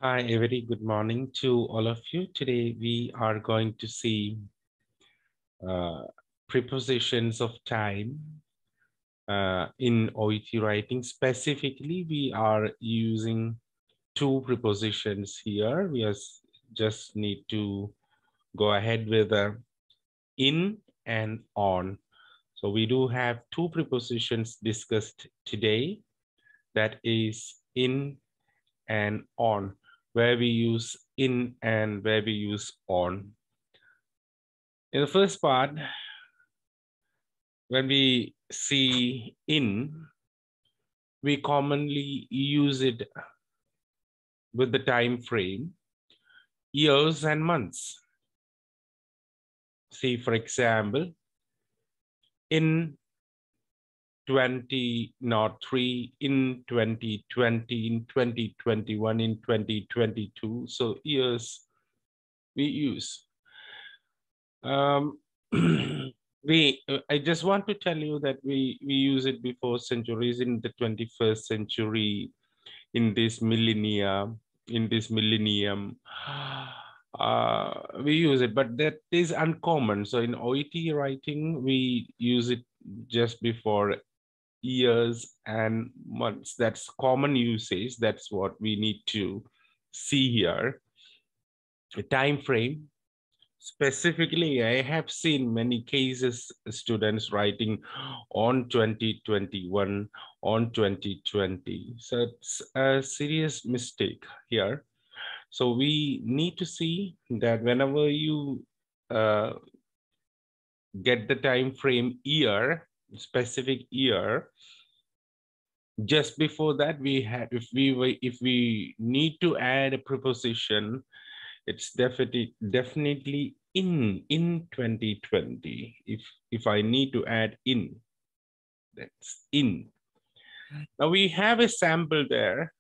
Hi, a very good morning to all of you. Today we are going to see uh, prepositions of time in OET writing. Specifically, we are using two prepositions here. Just need to go ahead with in and on. So we do have two prepositions discussed today. That is in and on, where we use in and where we use on. In the first part, when we see in, we commonly use it with the time frame, years and months. See, for example, in 2003, in 2020, in 2021, in 2022. So years we use. I just want to tell you that we use it before centuries in the 21st century, in this millennium, we use it, but that is uncommon. So in OET writing, we use it just before years and months. That's common usage. That's what we need to see here. A time frame. Specifically, I have seen many cases, students writing on 2021, on 2020. So it's a serious mistake here. So we need to see that whenever you get the time frame year, specific year, just before that we had, if we need to add a preposition, it's definitely in 2020. If I need to add in, that's in. Now we have a sample there.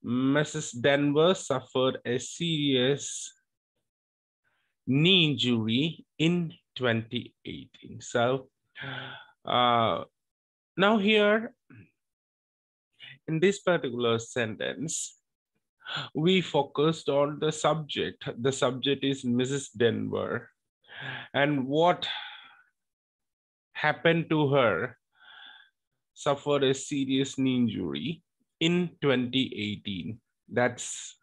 Mrs. Denver suffered a serious knee injury in 2018. So now here in this particular sentence, we focused on the subject. The subject is Mrs. Denver. And what happened to her? Suffered a serious knee injury in 2018. That's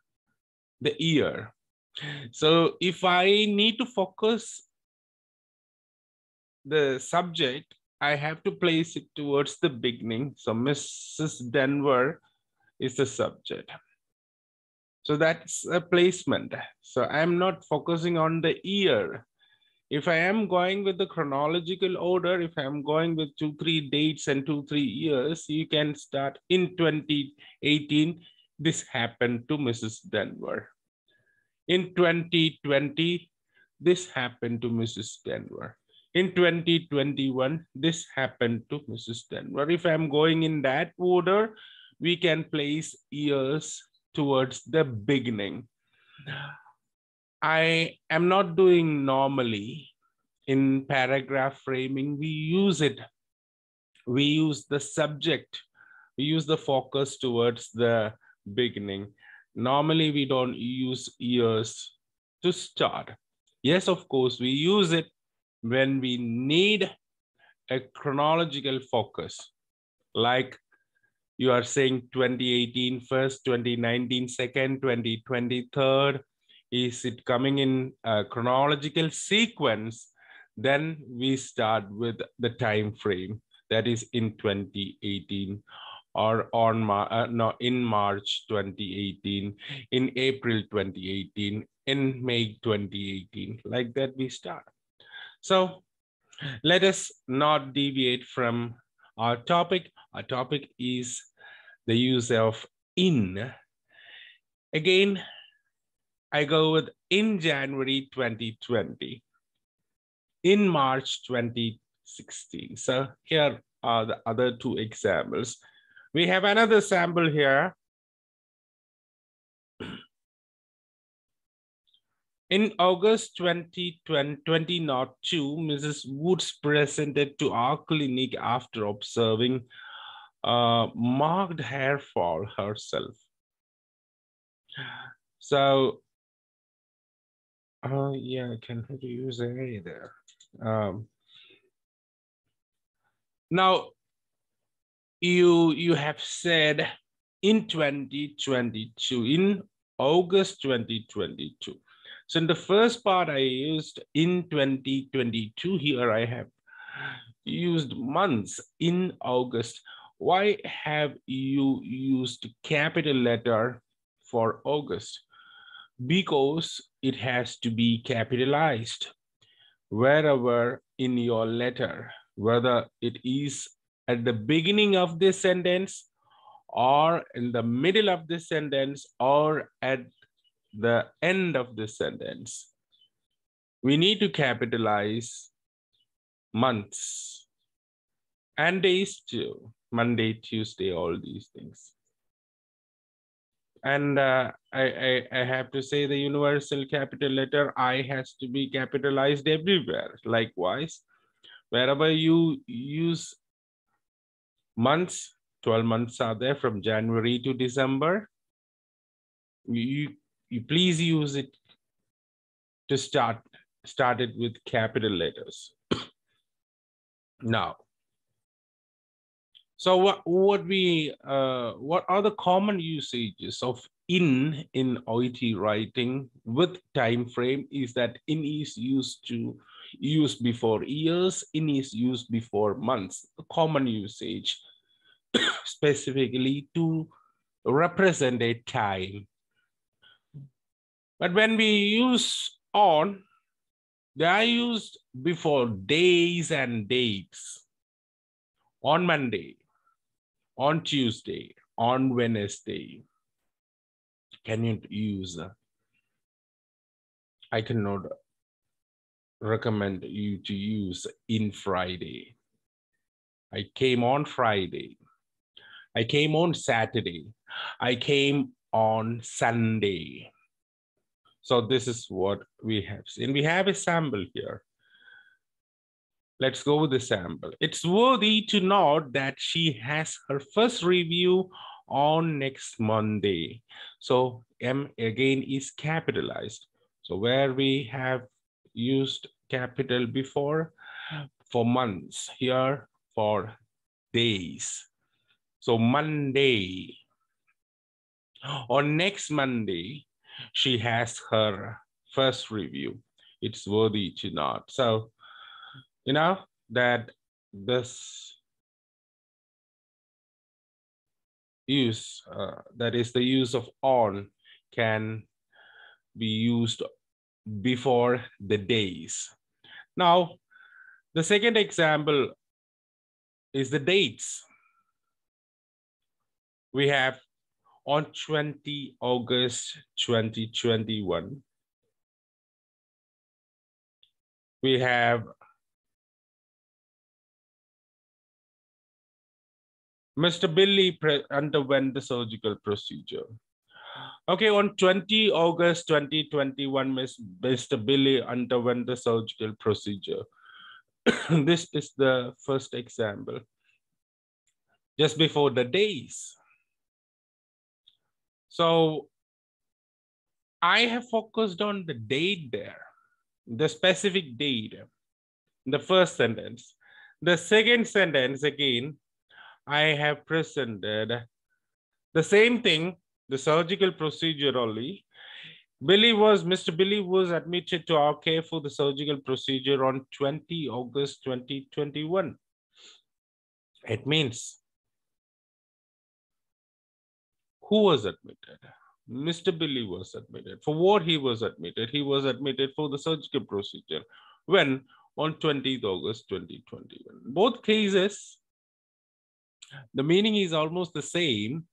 the year. So if I need to focus the subject, I have to place it towards the beginning. So Mrs. Denver is the subject. So that's a placement. So I'm not focusing on the year. If I am going with the chronological order, if I'm going with 2-3 dates and 2-3 years, you can start in 2018. This happened to Mrs. Denver. In 2020, this happened to Mrs. Denver. In 2021, this happened to Mrs. Denver. If I'm going in that order, we can place years towards the beginning. I am not doing normally in paragraph framing. We use it. We use the subject. We use the focus towards the beginning. Normally, we don't use years to start. Yes, of course, we use it when we need a chronological focus. Like you are saying 2018 first, 2019 second, 2020 third. Is it coming in a chronological sequence? Then we start with the time frame that is in 2018, or on in March 2018, in April 2018, in May 2018. Like that we start. So let us not deviate from our topic. Our topic is the use of in. Again, I go with in January 2020, in March 2016. So here are the other two examples. We have another sample here. In August 2002, Mrs. Woods presented to our clinic after observing marked hair fall herself. So, yeah, I can use A there. Now, you have said in 2022, in August 2022. So in the first part, I used in 2022. Here I have used months in August. Why have you used capital letter for August? Because it has to be capitalized wherever in your letter, whether it is at the beginning of this sentence or in the middle of the sentence or at the end of the sentence. We need to capitalize months and days too. Monday, Tuesday, all these things. And I have to say the universal capital letter I has to be capitalized everywhere. Likewise, wherever you use months, 12 months are there from January to December. You please use it to start it with capital letters. Now, so what are the common usages of in OET writing with time frame? Is that in is used before years, in is used before months. The common usage specifically to represent a time. But when we use on, they are used before days and dates. On Monday, on Tuesday, on Wednesday. Can you use? I cannot recommend you to use in Friday. I came on Friday. I came on Saturday. I came on Sunday. So this is what we have seen. We have a sample here. Let's go with the sample. It's worthy to note that she has her first review on next Monday. So M again is capitalized. So where we have used capital before for months, here for days. So Monday. On next Monday, she has her first review. It's worthy to note. So you know that this use, that is the use of on, can be used before the days. Now, the second example is the dates. We have on 20 August 2021. We have Mr. Billy underwent the surgical procedure. Okay, on 20 August 2021, Mr. Billy underwent the surgical procedure. This is the first example. Just before the days. So I have focused on the date there, the specific date, the first sentence. The second sentence, again, I have presented the same thing, the surgical procedure only. Mr. Billy was admitted to our care for the surgical procedure on 20 August 2021. It means who was admitted? Mr. Billy was admitted. For what he was admitted? He was admitted for the surgical procedure. When? On 20th August 2021. Both cases, the meaning is almost the same,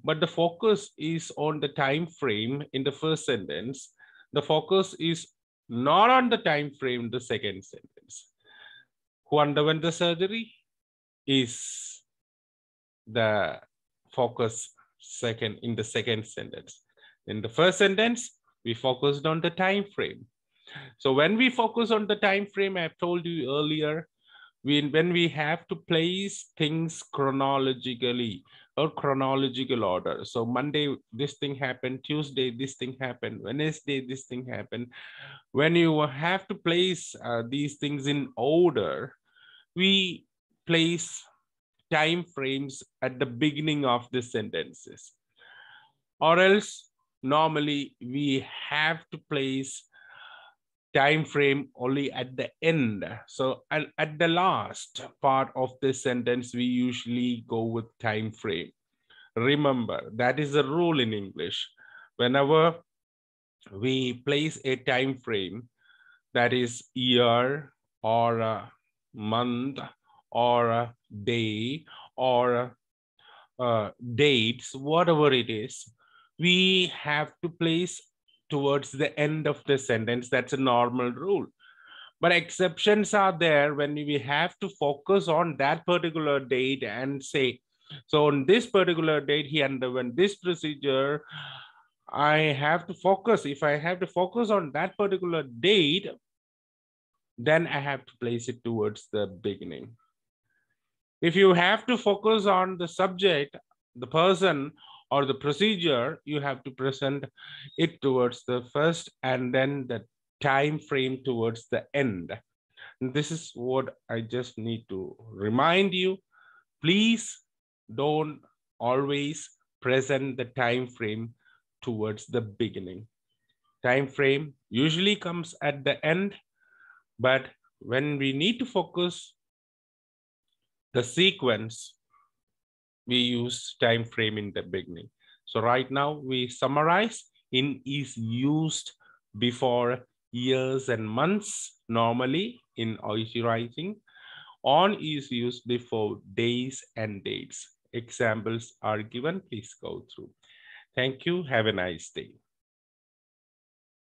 but the focus is on the time frame in the first sentence. The focus is not on the time frame in the second sentence. Who underwent the surgery is the focus in the second sentence. In the first sentence, we focused on the time frame. So when we focus on the time frame, I've told you earlier, when we have to place things chronologically, or chronological order. So Monday, this thing happened, Tuesday, this thing happened, Wednesday, this thing happened. When you have to place these things in order, we place time frames at the beginning of the sentences. Or else, normally we have to place time frame only at the end. So at the last part of the sentence, we usually go with time frame. Remember, that is a rule in English. Whenever we place a time frame, that is year or a month or a day or dates, whatever it is, we have to place towards the end of the sentence. That's a normal rule. But exceptions are there when we have to focus on that particular date and say, so on this particular date, he underwent this procedure. I have to focus. If I have to focus on that particular date, then I have to place it towards the beginning. If you have to focus on the subject, the person, or the procedure, you have to present it towards the first and then the time frame towards the end. And this is what I just need to remind you. Please don't always present the time frame towards the beginning. Time frame usually comes at the end, but when we need to focus the sequence, we use time frame in the beginning. So right now we summarize: in is used before years and months normally in OEC writing. On is used before days and dates. Examples are given. Please go through. Thank you. Have a nice day.